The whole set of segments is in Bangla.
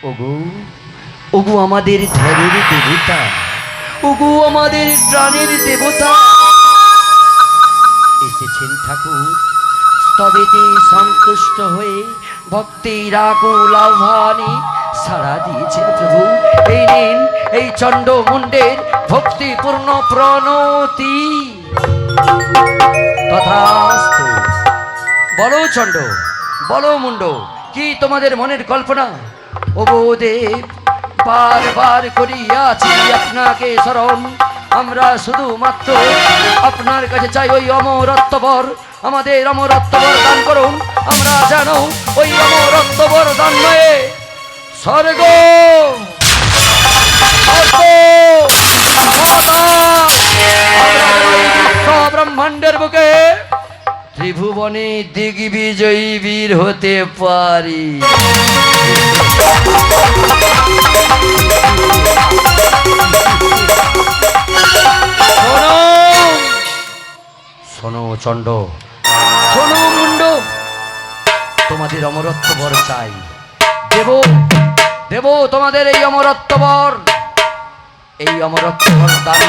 ওগো ওগো আমাদের ধরের দেবতা, ওগো আমাদের প্রাণের দেবতা এসেছেন ঠাকুর। তবেতে সন্তুষ্ট হয়ে ভক্তির আকুল আহ্বানে সাড়া দিয়েছেন প্রভু। এই নিন এই চণ্ড মুণ্ডের ভক্তিপূর্ণ প্রণতি। তথাস্তু। বলো চণ্ড, বলো মুণ্ড, কি তোমাদের মনের কল্পনা? ওগো দেব, বারবার করিয়াছি আপনাকে স্মরণ। আমরা শুধুমাত্র আপনার কাছে চাই ওই অমরত্ববর, আমাদের অমরত্ববর দান করুন। আমরা জানো ওই অমরত্ববর দান নয় স্বর্গ ব্রহ্মাণ্ডের বুকে ত্রিভুবনে দিগ্বিজয়ী বীর হতে পারি। শোনো চণ্ড, শোনো মুণ্ড, তোমাদের অমরত্ববর চাই। দেব দেব তোমাদের এই অমরত্ববর, এই অমরত্ববর দান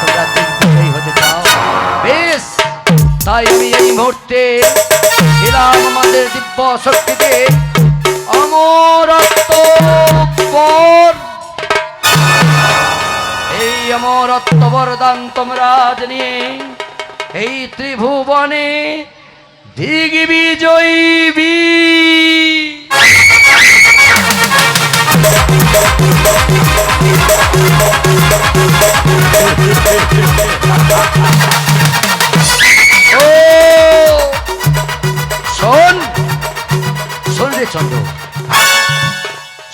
তোমরা দিগ্বিজয়ী হতে চাও। বেশ, তাই আমি এই মুহূর্তে এলাম আমাদের দিব্য শক্তিতে অমরত্ববর। এই অমরত্ববর দান তোমরা জানিয়ে এই ত্রিভুবনে দিগ্বিজয়ী শোন শোন রে চন্দ্র,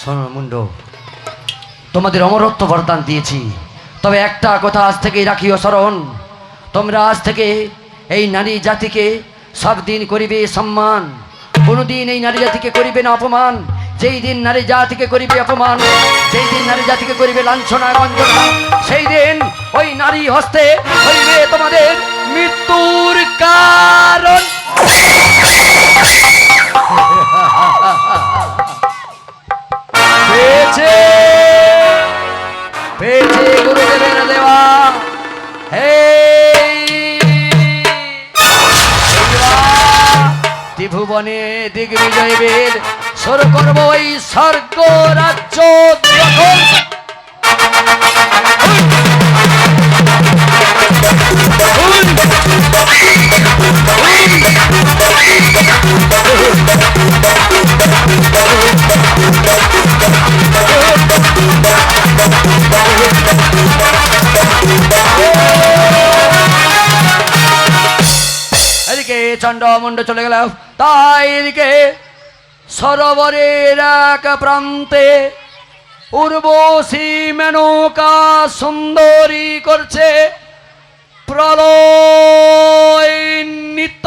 শোন মুন্ড, তোমাদের অমরত্ব বরদান দিয়েছি, তবে একটা কথা আজ থেকেই রাখিও স্মরণ। তোমরা আজ থেকে এই নারী জাতিকে সব দিন করিবে সম্মান, কোনোদিন এই নারী জাতিকে করিবে না অপমান। যেই দিন নারী জাতিকে করিবে অপমান, যেই দিন নারী জাতিকে করিবে লাঞ্ছনা গঞ্জনা, সেই দিন ওই নারী হস্তে হইবে তোমাদের মৃত্যুর কারণ। পেয়েছে পেয়েছে গুরুদেবের দেওয়া ত্রিভুবনে দিগ্বিজয় বীর সর করব ওই স্বর্গ রাজ্য দখল। এদিকে চন্ডমুণ্ড চলে গেল, তাই এদিকে সরোবরের এক প্রান্তে উর্বশী মেনকা সুন্দরী করছে প্রলয় নৃত্য।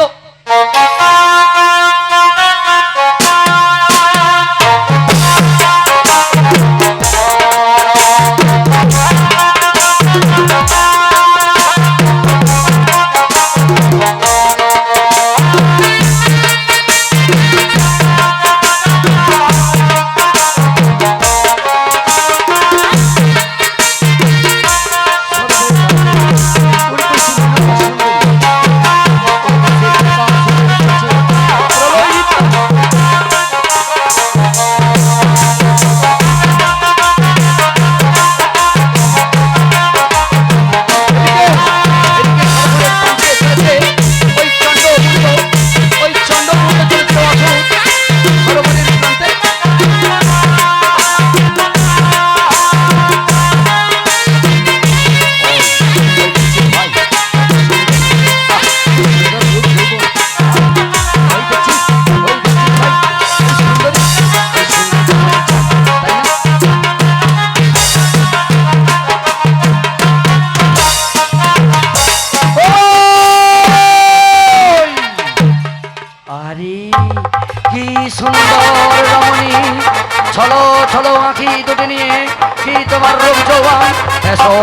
ছলো ছলো আঁখি দুটি নিয়ে কি তোমার রূপ যৌবন, এসো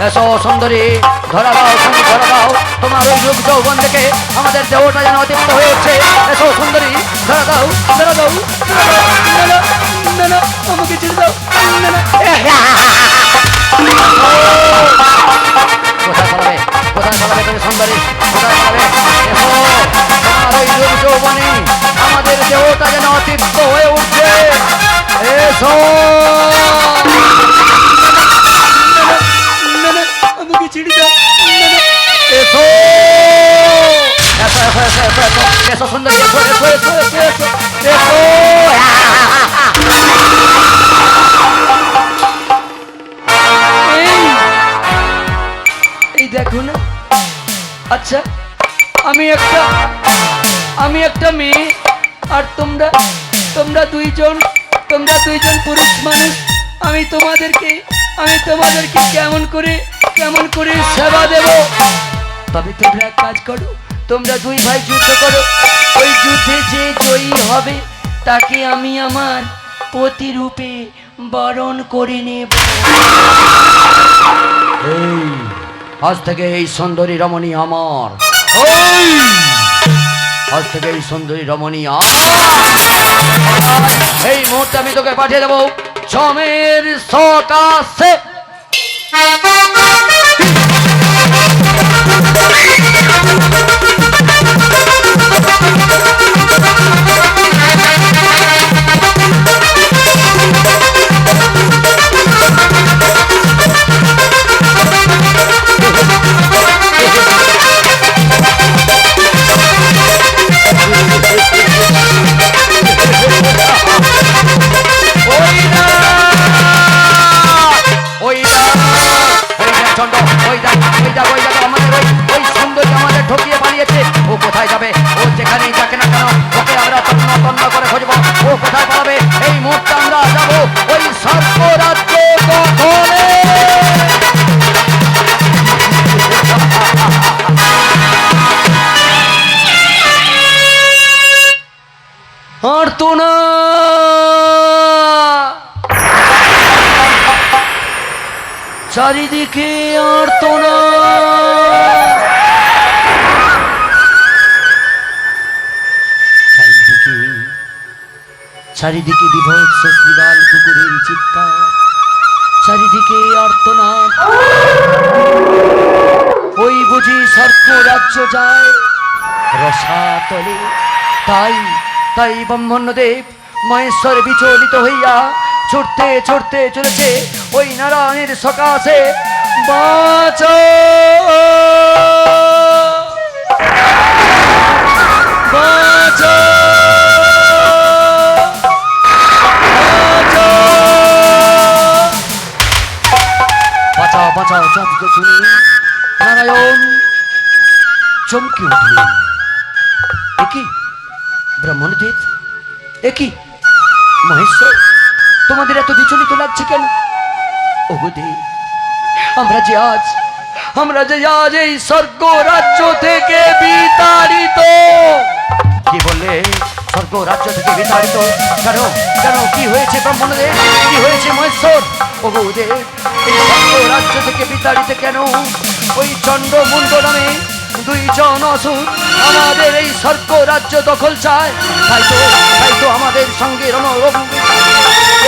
এসো সুন্দরী, ধরা দাও সঙ্গে ধরা দাও, তোমার ওই রূপ যৌবন দেখে আমাদের দেহটা যেন অতিপ্ত হয়ে উঠছে। এসো সুন্দরী, ধরা দাও ধরা দাও ধরা দাও না না আমাকে ছেড়ে দাও না না কোথায় পালাবে তুমি সুন্দরী কোথায় পালাবে এসো তোমার ওই রূপ যৌবনে আমাদের দেহটা যেন অতিপ্ত হয়ে উঠছে এসো না না আমাকে ছেড়ে দাও না না এসো এসো এসো এসো এসো এসো এসো সুন্দরী এসো এসো এসো এসো এসো এসো এই দেখো না আচ্ছা আমি একটা মেয়ে আর তোমরা দুইজন পুরুষ মানুষ আমি তোমাদেরকে কেমন করে সেবা দেব তবে তোমরা এক কাজ করো তোমরা দুই ভাই যুদ্ধ করো ওই যুদ্ধে যে জয়ী হবে তাকে আমি আমার প্রতিরূপে বরণ করে নেব আজ থেকে এই সুন্দরী রমণী আমার আজ থেকে এই সুন্দরী রমণী এই মুহূর্তে আমি তোকে পাঠিয়ে দেবো জমের সকাশে ঠকিয়ে পালিয়েছে ও কোথায় যাবে ও যেখানেই যাকে না কেন ওকে আমরা তন্ন করে খুঁজবো ও কোথায় পালাবে এই মুহূর্তে আমরা যাবো ওই সর্প রাজ্য দখলে আর তো না চারিদিকে আর তো না চারিদিকে বিভৎস শ্রীগাল কুকুরের চিৎকার চারিদিকে আর্তনাদ ওই বুঝি সর্প রাজ্য যায় রসাতলে তাই ব্রহ্মণ্যদেব মহেশ্বর বিচলিত হইয়া ছুটতে চলেছে ওই নারায়ণের সকাশে বাঁচো বাঁচো বাঁচাও শব্দ শুনে নারায়ণ চমকে উঠলেন একই ব্রাহ্মণদেব একই মহেশ্বর তোমাদের এত বিচলিত লাগছে কেন ওগো দেব আমরা যে আজ এই স্বর্গ রাজ্য থেকে বিতাড়িত কি বললে স্বর্গ রাজ্য থেকে বিতাড়িত কেন কি হয়েছে ব্রাহ্মণদেব কি হয়েছে মহেশ্বর ওগো দেব এই স্বর্গ রাজ্য থেকে বিতাড়িত কেন ওই চন্ডমুণ্ড নামে দুইজন অসুর আমাদের এই স্বর্গ রাজ্য দখল চায় তাই তো আমাদের সঙ্গে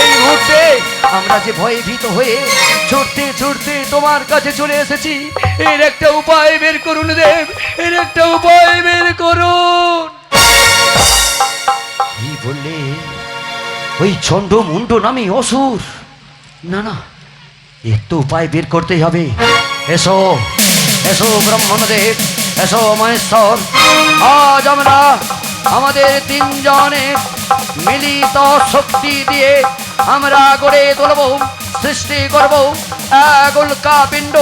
এই মুহূর্তে আমরা যে ভয়ে ভীত হয়ে ছুটতে তোমার কাছে চলে এসেছি এর একটা উপায় বের করুন দেব এর একটা উপায় বের করুন কি বললে ওই চন্ডমুণ্ড নামে অসুর না একটু উপায় বের করতেই হবে এসো ব্রহ্মদেব এসো মহেশ্বর আজ আমরা আমাদের তিনজনে মিলিত শক্তি দিয়ে আমরা গড়ে তুলব সৃষ্টি করব এক উল্কা পিণ্ড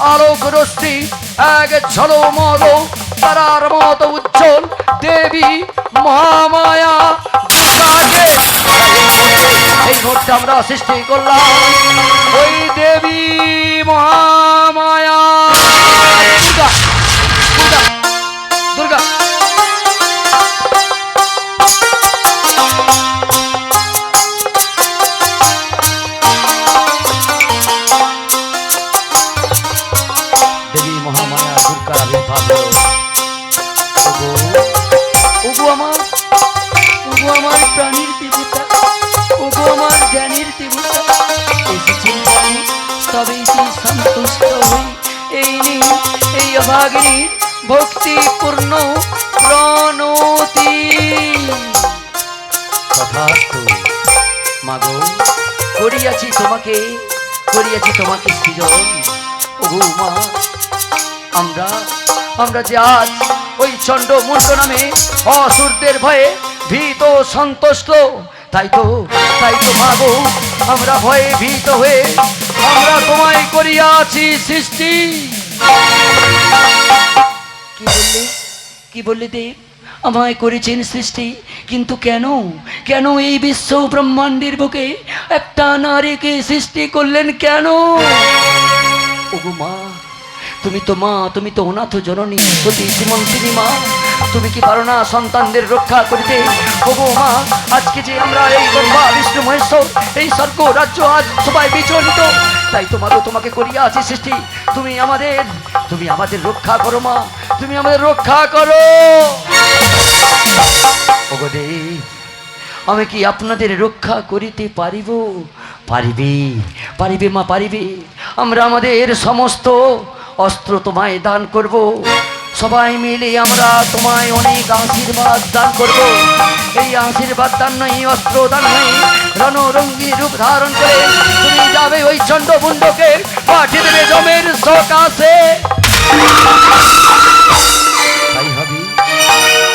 আলোক রশ্মি এক ঝলমল তারার মতো উজ্জ্বল দেবী মহামায়া দুর্গাকে এই মুহূর্তে আমরা সৃষ্টি করলাম ওই দেবী মহামায়া দুর্গা দেবী মহামায়া দুর্গার আবির্ভাব ওগো আমার প্রাণীর দেবতা ওগো আমার তবেই তুই সন্তুষ্ট হই। এই নে এই অভাগিনীর ভক্তিপূর্ণ প্রণতি। তথাস্তু মাগো, করিয়াছি তোমাকে সৃজন। ওগো মা, আমরা যে আজ ওই চণ্ড মুন্ড নামে অসুরদের ভয়ে ভীত সন্তুষ্ট, তাই তো মাগো, আমরা ভয়ে ভীত হয়ে আমরা তোমায় করিয়াছি সৃষ্টি। কি বললে দেব? আমায় করেছেন সৃষ্টি, কিন্তু কেন এই বিশ্ব ব্রহ্মাণ্ডের বুকে একটা নারীকে সৃষ্টি করলেন কেন? ওগো মা, তুমি তো অনাথ জননী, সতী শ্রীমন্তিনী মা, তুমি কি পারো না সন্তানদের রক্ষা করিতে? ওগো মা, আজকে যে আমরা এই ব্রহ্মা বিষ্ণু মহেশ্বর এই স্বর্গ রাজ্য আজ সবাই বিচলিত, তাই তোমাকে করিয়া আছে সৃষ্টি। তুমি আমাদের রক্ষা করো মা, তুমি আমাদের রক্ষা করো। ওগো দেব, আমি কি আপনাদের রক্ষা করিতে পারিবে মা, পারিবে। আমরা আমাদের সমস্ত অস্ত্র তোমায় দান করব, সবাই মিলে আমরা তোমায় অনেক আশীর্বাদ দান করব। এই আশীর্বাদ দান নয়, অস্ত্র দান নয়, রণরঙ্গী রূপ ধারণ করে তুমি যাবে ওই চণ্ডমুণ্ডকে পাঠিয়ে দেবে জমের সকাশে।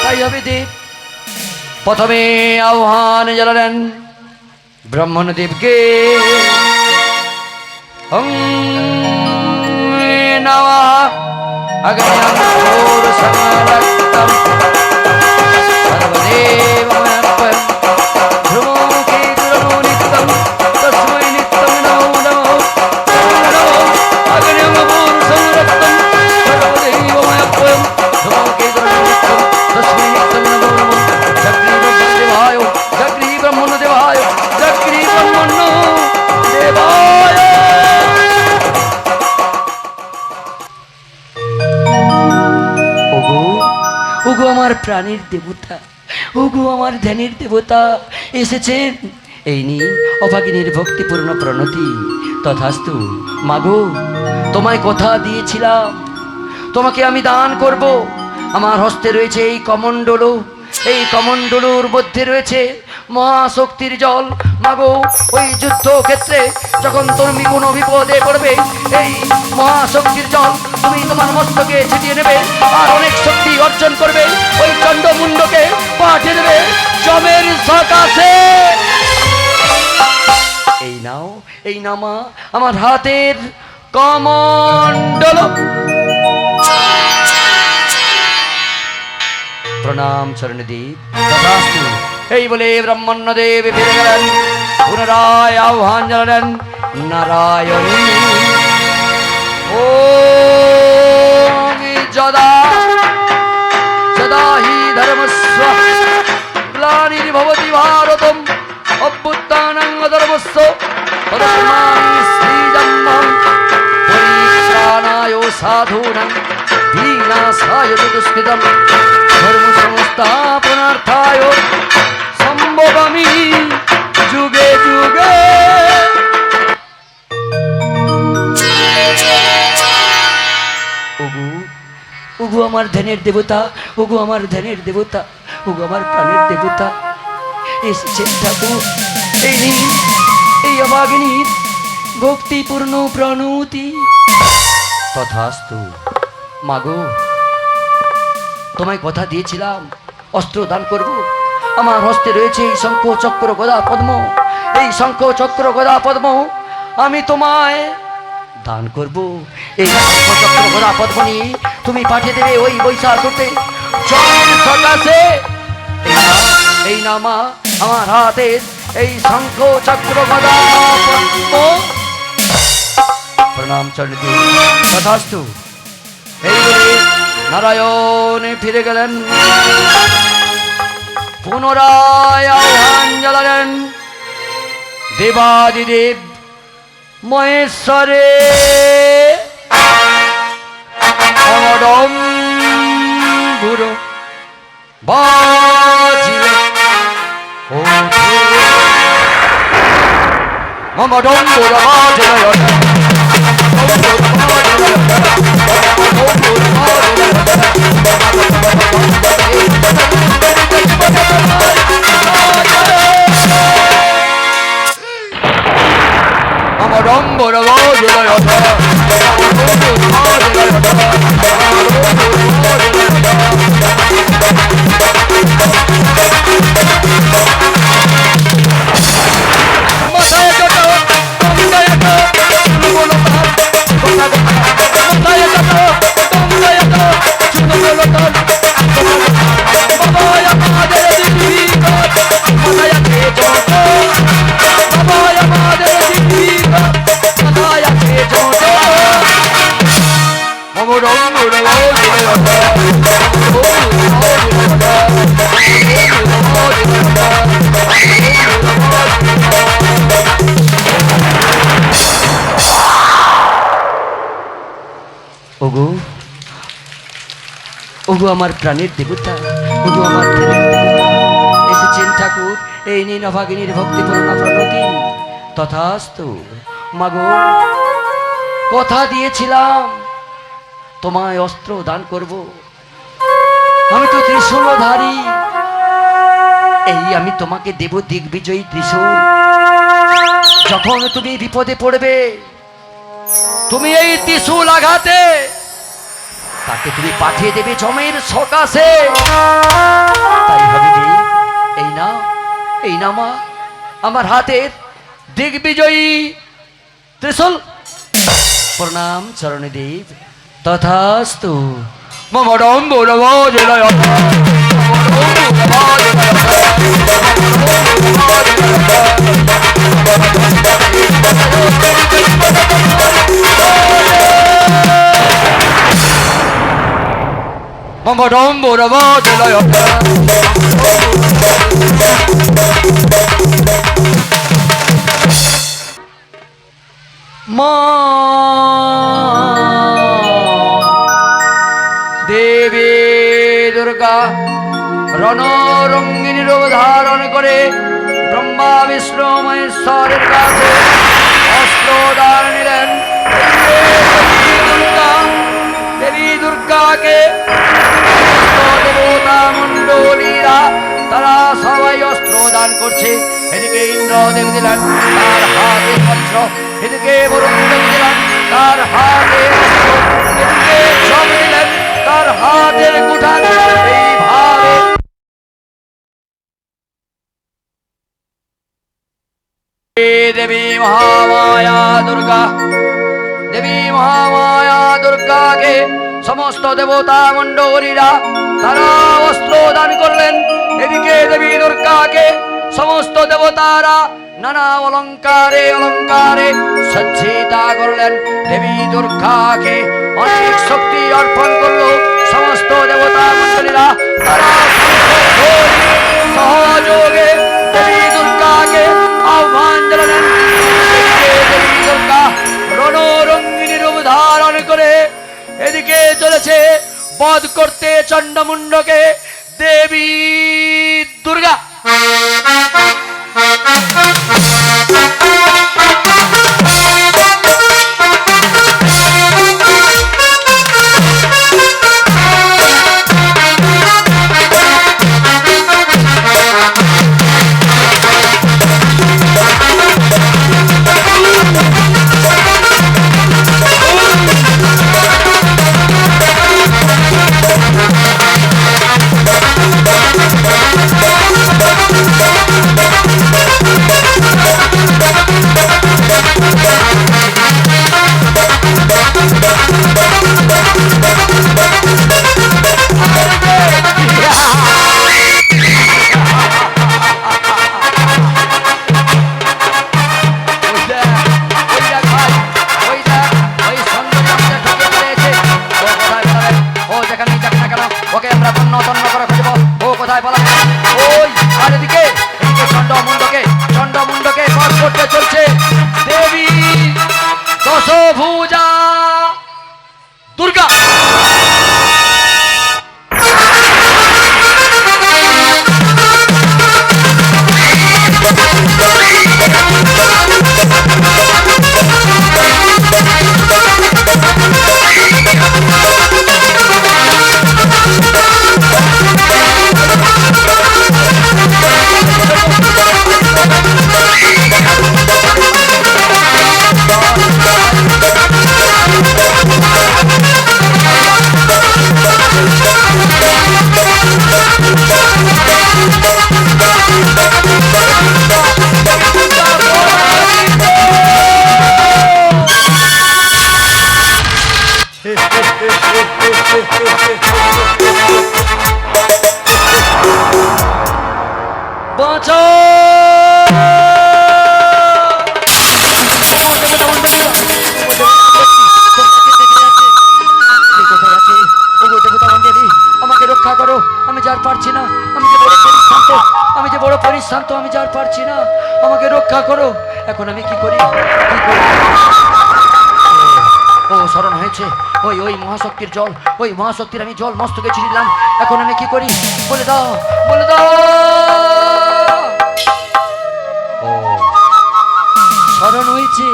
তাই হবে দেব। প্রথমে আহ্বান জানালেন ব্রহ্মণদেবকে। ওগো আমার প্রাণের দেবতা, ওগো আমার ধ্যানের দেবতা এসেছেন। এই নিন অভাগিনীর ভক্তিপূর্ণ প্রণতি। তথাস্তু মাগো, তোমায় কথা দিয়েছিলাম তোমাকে আমি দান করব। আমার হস্তে রয়েছে এই কমণ্ডলু, এই কমণ্ডলুর মধ্যে রয়েছে মহাশক্তির জল। মাগো, ওই যুদ্ধক্ষেত্রে যখন তুমি কোনো বিপদে পড়বে, এই মহাশক্তির জল তুমি তোমার মস্তকে ছিটিয়ে নেবে আর অনেক শক্তি অর্জন করবে। ওই চণ্ডমুণ্ডকে পাঠিয়ে দেবে জমের সকাশে। এই নাও মা, আমার হাতের কমণ্ডল। প্রণাম চরণদীপ। তথাস্তু। এই বলে ব্রহ্মণ্যদেব ফিরে গেলেন। পুনরায় আহ্বান জানালেন নারায়ণী। ও যদা হি ধর্মস্য গ্লানির্ভবতি ভারতম অভ্যুত্থানং ধর্মস্য তদস্মামি শ্রীজন্মং পরিত্রাণায় সাধূনাং বিনাশায় দুষ্কৃতম ধর্ম সংস্থাপনার্থায় সম্ভবামি যুগে যুগে। ওগো আমার ধ্যানের দেবতা, ওগো আমার ধ্যানের দেবতা, ওগো আমার প্রাণের দেবতা এসেছেন ঠাকুর। এই অভাগিনীর ভক্তিপূর্ণ প্রণতি। তথাস্তু মাগো, তোমায় কথা দিয়েছিলাম অস্ত্র দান করব। আমার হস্তে রয়েছে এই শঙ্খ চক্র গদা পদ্ম, এই শঙ্খ চক্র গদা পদ্ম আমি তোমায় দান করব। এই শঙ্খ চক্র গদা পদ্ম নিয়ে তুমি পাঠিয়ে দেবে ওই বৈশাখতে জমের সকাশে। এই না মা, আমার হাতের এই শঙ্খ চক্র গদা পদ্ম। প্রণাম চরণে। তথাস্তু। এই বলে নারায়ণ ফিরে গেলেন। পুনরায় আহ্বান জানালেন দেবাদিদেব মহেশ্বরে। অমডম্বুর বাজিলে ওঠে, অমডম্বুর বাজিলে ওঠে। ওগো ওগো আমার প্রাণের দেবতা, ওগো আমার প্রাণের দেবতা, এসেছেন ঠাকুর এই নিন অভাগিনীর ভক্তিপূর্ণ প্রণতি। তথাস্তু। মাগো, কথা দিয়েছিলাম তোমায় অস্ত্র দান করব, আমি তো ত্রিশূলধারী, এই আমি তোমাকে দেব দিগ্বিজয়ী ত্রিশূল। যখন তুমি বিপদে পড়বে, তুমি এই ত্রিশূল আঘাতে তাকে তুমি পাঠিয়ে দেবে জমের সকাশে। তাই হবে দেব, এই না মা আমার হাতের দিগ্বিজয়ী ত্রিশূল। প্রণাম চরণে দেব। তথাস্তু। মম ডম্বুরব জয় মম ডম্বুরব জয় মা দেবী দুর্গা রণরঙ্গিনী রূপ ধারণ করে ব্রহ্মা বিষ্ণু মহেশ্বরের কাছে অস্ত্র দান নিলেন। দেবী দুর্গাকে দেবতা মণ্ডলীরা তারা সবাই অস্ত্র দান করছে। এদিকে ইন্দ্র দেব দিলেন তার হাতে অস্ত্র, এদিকে বরুণ দেব দিলেন তার হাতে অস্ত্র, এদিকে সব দিলেন তার হাতের কুঠার। এইভাবে দেবী মহামায়া দুর্গা, দেবী মহামায়া দুর্গাকে সমস্ত দেবতা মণ্ডলীরা তারা অস্ত্র দান করলেন। এদিকে দেবী দুর্গাকে সমস্ত দেবতারা নানা অলঙ্কারে অলঙ্কারে সজ্জিতা করলেন। দেবী দুর্গাকে অনেক শক্তি অর্পণ করলো সমস্ত দেবতা মণ্ডলীরা, তারা সহযোগে দেবী দুর্গাকে আহ্বান জানালেন। দেবী দুর্গা রণরঙ্গিনী রূপ ধারণ করে এদিকে চলেছে বধ করতে চণ্ডমুণ্ডকে। দেবী দুর্গা চণ্ডমুণ্ডকে বধ করতে চলছে দেবী দশভুজা দুর্গা। পরিশ্রান্ত, আমি যার পারছি না, আমাকে রক্ষা করো। এখন আমি কি করি, কি করি? ও স্মরণ হয়েছে, ওই ওই মহাশক্তির জল, ওই মহাশক্তির আমি জল মস্তকে ছিঁড়লাম। এখন আমি কি করি, বলে দাও, বলে দাও। ও স্মরণ হয়েছে,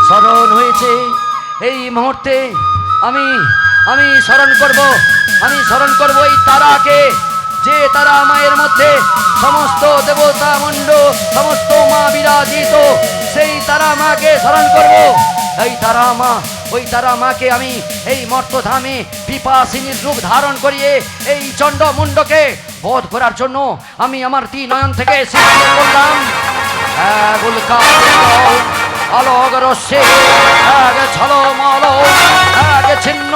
স্মরণ হয়েছে। এই মুহূর্তে আমি আমি স্মরণ করব, আমি স্মরণ করব এই তারাকে, যে তারা মায়ের মধ্যে সমস্ত দেবতা মণ্ড, সমস্ত মা বিরাজিত, সেই তারা মাকে স্মরণ করব। এই তারা মা, ওই তারা মাকে আমি এই মর্তধামে পিপাসিনীর রূপ ধারণ করিয়ে এই চণ্ডমুণ্ডকে বধ করার জন্য আমি আমার নয়ন থেকে সিদ্ধান্ত করলাম। আলোক রশ্মি, এক ঝলমল, এক ছিন্ন